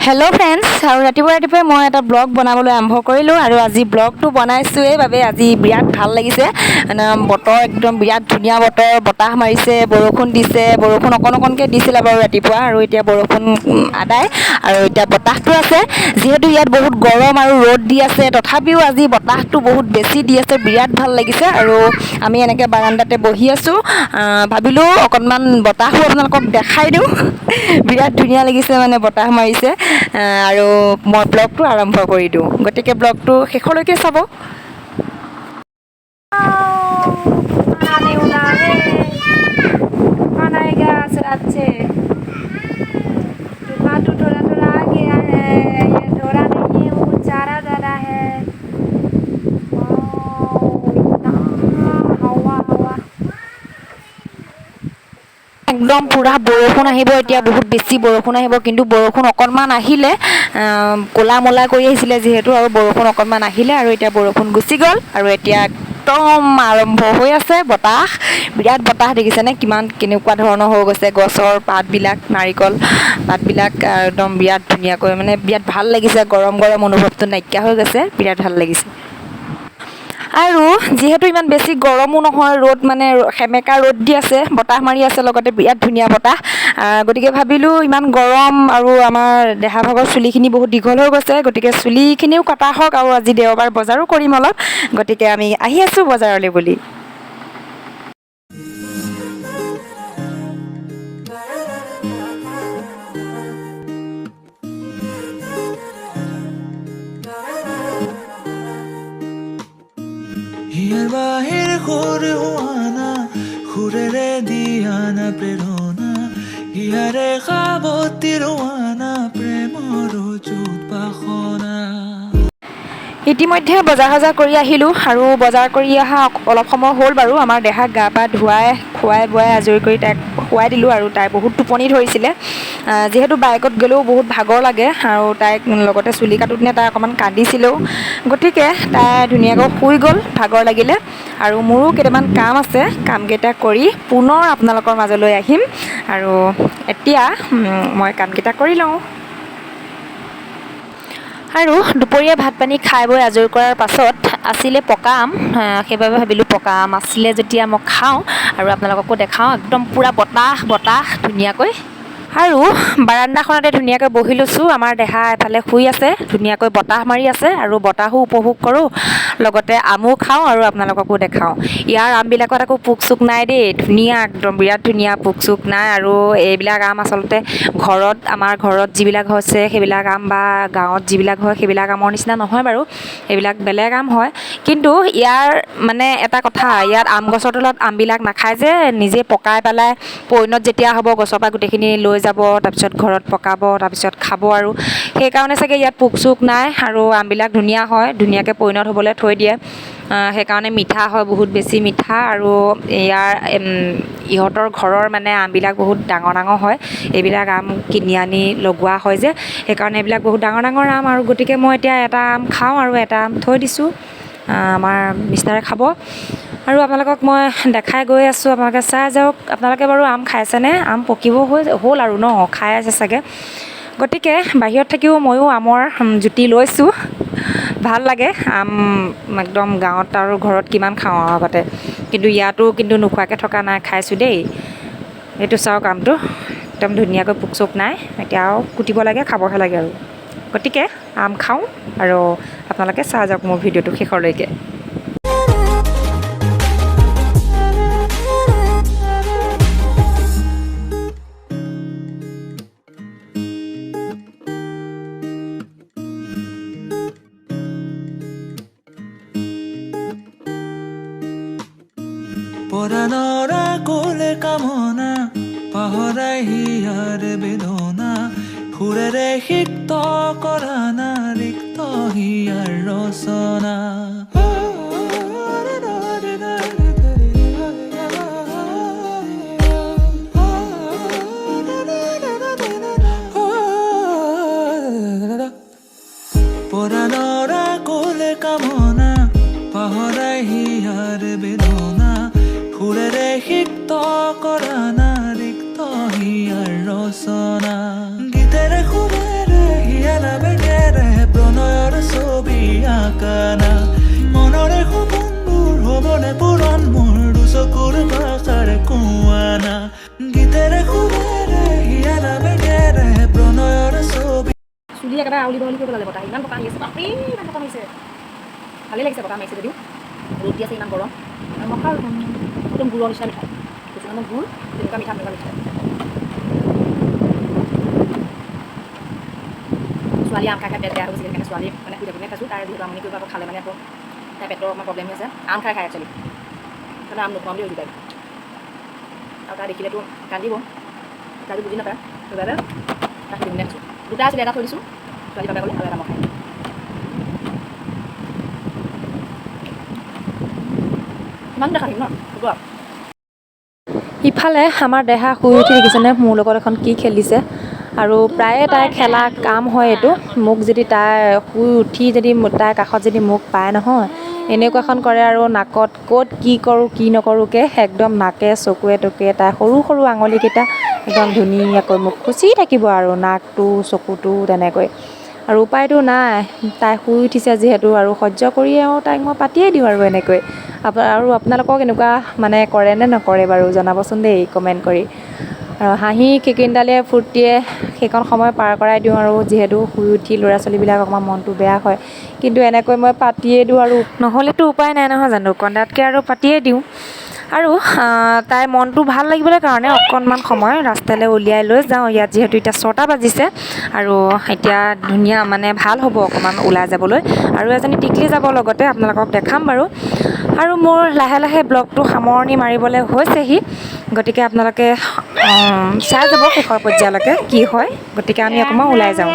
Hello' friends, আৰু ৰাতিপুৱাই মই এটা ব্লগ বনাবলৈ আৰম্ভ কৰিলোঁ আৰু আজি ব্লগটো বনাইছোঁ এইবাবে আজি বিৰাট ভাল লাগিছে। বতৰ একদম বিৰাট ধুনীয়া বতৰ, বতাহ মাৰিছে, বৰষুণ দিছে, বৰষুণ অকণকৈ দিছিলে বাৰু ৰাতিপুৱা আৰু এতিয়া বৰষুণ আদায় আৰু এতিয়া বতাহটো আছে। যিহেতু ইয়াত বহুত গৰম আৰু ৰ'দ দি আছে, তথাপিও আজি বতাহটো বহুত বেছি দি আছে, বিৰাট ভাল লাগিছে আৰু আমি এনেকৈ বাৰাণ্ডাতে বহি আছোঁ। ভাবিলোঁ অকণমান বতাহো আপোনালোকক দেখাই দিওঁ। বিৰাট ধুনীয়া লাগিছে, মানে বতাহ মাৰিছে আৰু মই ব্লগটো আৰম্ভ কৰি দিওঁ, গতিকে ব্লগটো শেষলৈকে চাব। একদম পুৰা বৰষুণ আহিব এতিয়া, বহুত বেছি বৰষুণ আহিব, কিন্তু বৰষুণ অকণমান আহিলে, ক'লা মলা কৰি আহিছিলে যিহেতু, আৰু বৰষুণ অকণমান আহিলে আৰু এতিয়া বৰষুণ গুচি গ'ল আৰু এতিয়া একদম আৰম্ভ হৈ আছে বতাহ। বিৰাট বতাহ দেখিছেনে, কেনেকুৱা ধৰণৰ হৈ গৈছে গছৰ পাতবিলাক, নাৰিকল পাতবিলাক একদম বিৰাট ধুনীয়াকৈ, মানে বিৰাট ভাল লাগিছে। গৰম গৰম অনুভৱটো নাইকিয়া হৈ গৈছে, বিৰাট ভাল লাগিছে। আৰু যিহেতু ইমান বেছি গৰমো নহয়, ৰ'দ মানে সেমেকা ৰ'দ দি আছে, বতাহ মাৰি আছে, লগতে বিৰাট ধুনীয়া বতাহ। গতিকে ভাবিলোঁ ইমান গৰম আৰু আমাৰ দেহা ভাগৰ চুলিখিনি বহুত দীঘল হৈ গৈছে, গতিকে চুলিখিনিও কটা হওক আৰু আজি দেওবাৰ বজাৰো কৰিম অলপ, গতিকে আমি আহি আছোঁ বজাৰলৈ বুলি। হিয়াৰ বাহিৰ সুৰ হোৱানা, সুৰেৰে দিয়ানা প্ৰেৰণা, হিয়াৰে সাৱতি ৰোৱানা, প্ৰেমৰ যুত বাসনা। ইতিমধ্যে বজাৰ সজাৰ কৰি আহিলোঁ আৰু বজাৰ কৰি অহা অলপ সময় হ'ল বাৰু। আমাৰ দেহাক গা পা ধুৱাই খুৱাই বোৱাই আজৰি কৰি তাইক শুৱাই দিলোঁ আৰু তাই বহুত টোপনি ধৰিছিলে। যিহেতু বাইকত গ'লেও বহুত ভাগৰ লাগে আৰু তাইক লগতে চুলি কাটোঁতে তাই অকণমান কান্দিছিলেও, গতিকে তাই ধুনীয়াকৈ শুই গ'ল ভাগৰ লাগিলে। আৰু মোৰো কেইটামান কাম আছে, কামকেইটা কৰি পুনৰ আপোনালোকৰ মাজলৈ আহিম আৰু এতিয়া মই কামকেইটা কৰি লওঁ। আৰু দুপৰীয়া ভাত পানী খাই বৈ আজৰি কৰাৰ পাছত আছিলে পকা আম, সেইবাবে ভাবিলোঁ পকা আম আছিলে যেতিয়া মই খাওঁ আৰু আপোনালোককো দেখাওঁ। একদম পূৰা বতাহ ধুনীয়াকৈ। আৰু বাৰাণ্ডাখনতে ধুনীয়াকৈ বহি লৈছোঁ। আমাৰ দেহা এফালে শুই আছে, ধুনীয়াকৈ বতাহ মাৰি আছে আৰু বতাহো উপভোগ কৰোঁ, লগতে আমো খাওঁ আৰু আপোনালোককো দেখাওঁ। ইয়াৰ আমবিলাকত একো পোক চোক নাই দেই, ধুনীয়া একদম বিৰাট ধুনীয়া, পোক চোক নাই। আৰু এইবিলাক আম আচলতে আমাৰ ঘৰত যিবিলাক হৈছে সেইবিলাক আম বা গাঁৱত যিবিলাক হয় সেইবিলাক আমৰ নিচিনা নহয় বাৰু, এইবিলাক বেলেগ আম হয়। কিন্তু ইয়াৰ মানে এটা কথা, ইয়াত আম গছৰ তলত আমবিলাক নাখায় যে, নিজে পকাই পেলাই পৈণত যেতিয়া হ'ব গছৰ পৰা গোটেইখিনি লৈ যাব, তাৰপিছত ঘৰত পকাব, তাৰপিছত খাব আৰু সেইকাৰণে চাগে ইয়াত পোক চোক নাই আৰু আমবিলাক ধুনীয়া হয়, ধুনীয়াকৈ পৈণত হ'বলৈ থৈ দিয়ে। সেইকাৰণে মিঠা হয়, বহুত বেছি মিঠা। আৰু ইহঁতৰ ঘৰৰ মানে আমবিলাক বহুত ডাঙৰ ডাঙৰ হয়। এইবিলাক আম কিনি আনি লগোৱা হয় যে, সেইকাৰণে এইবিলাক বহুত ডাঙৰ ডাঙৰ আম। আৰু গতিকে মই এতিয়া এটা আম খাওঁ আৰু এটা আম থৈ দিছোঁ, আমাৰ মিষ্টাৰে খাব। আৰু আপোনালোকক মই দেখাই গৈ আছোঁ, আপোনালোকে চাই যাওক। আপোনালোকে বাৰু আম খাইছেনে? আম পকিব হ'ল আৰু ন, খাই আছে চাগে। গতিকে বাহিৰত থাকিও ময়ো আমৰ জুতি লৈছোঁ। ভাল লাগে আম, একদম গাঁৱত আৰু ঘৰত কিমান খাওঁ আৰু আগতে, কিন্তু ইয়াতো কিন্তু নোখোৱাকৈ থকা নাই, খাইছোঁ দেই। এইটো চাওক আমটো একদম ধুনীয়াকৈ পোক চোক নাই, এতিয়া আৰু কুটিব লাগে, খাবহে লাগে আৰু। গতিকে আম খাওঁ আৰু আপোনালোকে চাই যাওক মোৰ ভিডিঅ'টো শেষলৈকে। পৰাণৰ কোলে কামনা, পাহৰাই হিয়াৰ বেদনা, সুৰেৰে সিক্ত কৰা না, ৰিক্ত হিয়াৰ ৰচনা। পৰাণৰ কোলে কামনা, পাহৰাই হিয়াৰ বেদনা, সুৰেৰে সিক্ত কৰা না, ৰিক্ত হিয়াৰ ৰচনা। গীতেৰে সুৰেৰে দিল্লী একেবাৰে আউলি বাউলি কৰিব লাগে বতাহ ইমান বতাহ আহি আছে বাপৰে ইমান বতাহ মাৰিছে ভালেই লাগিছে বতাহ মাৰিছে যদিও ৰ'দ দি আছে ইমান গৰম আৰু মই খাওঁ একদম গুড়ৰ নিচিনা মিঠাই কিছুমানৰ গুড় তেনেকুৱা মিঠা মিঠাই ছোৱালী আম খাই খাই পেট বেয়া হৈ গৈছে সেইকাৰণে ছোৱালী মানে শুই থাকোঁতে খাইছোঁ তাৰ যিহেতু আমনি কৰিব আকৌ খালে মানে আকৌ তাই পেটৰ অকণমান প্ৰব্লেম হৈ আছে আম খাই একচুৱেলি সেইকাৰণে আম নোখোৱাম বুলি উঠিপাই আৰু তাই দেখিলেতো কান্দিব তাইতো বুজি নাপায় সেইবাবে তাক সুধি খাইছোঁ দুটা আছিলে এটা থৈ দিছোঁ ছোৱালী বাপে ক'লে আৰু এটা মই খাই ইমান দেখা থাকিম ন হ'ব ইফালে আমাৰ দেহা শুই উঠি দেখিছেনে মোৰ লগত এখন কি খেলিছে আৰু প্ৰায়ে তাই খেলা কাম হয় এইটো মোক যদি তাই শুই উঠি যদি তাইৰ কাষত যদি মোক পায় নহয় এনেকুৱাখন কৰে আৰু নাকত ক'ত কি কৰোঁ কি নকৰোঁকৈ একদম নাকে চকুৱে টকুৱে তাই সৰু সৰু আঙুলিকেইটা একদম ধুনীয়াকৈ মোক খুচি থাকিব আৰু নাকটো চকুটো তেনেকৈ আৰু উপায়টো নাই তাই শুই উঠিছে যিহেতু আৰু সহ্য কৰিয়ে আৰু তাইক মই পাতিয়ে দিওঁ আৰু এনেকৈ আৰু আপোনালোকক এনেকুৱা মানে কৰে নে নকৰে বাৰু জনাবচোন দেই কমেণ্ট কৰি আৰু হাঁহি খিকিন্দালিয়ে ফূৰ্তিয়ে সেইকণ সময় পাৰ কৰাই দিওঁ আৰু যিহেতু শুই উঠি ল'ৰা ছোৱালীবিলাক অকণমান মনটো বেয়া হয় কিন্তু এনেকৈ মই পাতিয়ে দিওঁ আৰু নহ'লেতো উপায় নাই নহয় জানো কন্দাতকৈ আৰু পাতিয়ে দিওঁ আৰু তাইৰ মনটো ভাল লাগিবলৈ কাৰণে অকণমান সময় ৰাস্তালৈ উলিয়াই লৈ যাওঁ ইয়াত যিহেতু এতিয়া 6টা বাজিছে আৰু এতিয়া ধুনীয়া মানে ভাল হ'ব অকণমান ওলাই যাবলৈ আৰু এজনী টিকলি যাব লগতে আপোনালোকক দেখাম বাৰু আৰু মোৰ লাহে লাহে ব্লগটো সামৰণি মাৰিবলৈ হৈছেহি গতিকে আপোনালোকে চাই যাব শেষৰ পৰ্যায়লৈকে কি হয় গতিকে আমি অকণমান ওলাই যাওঁ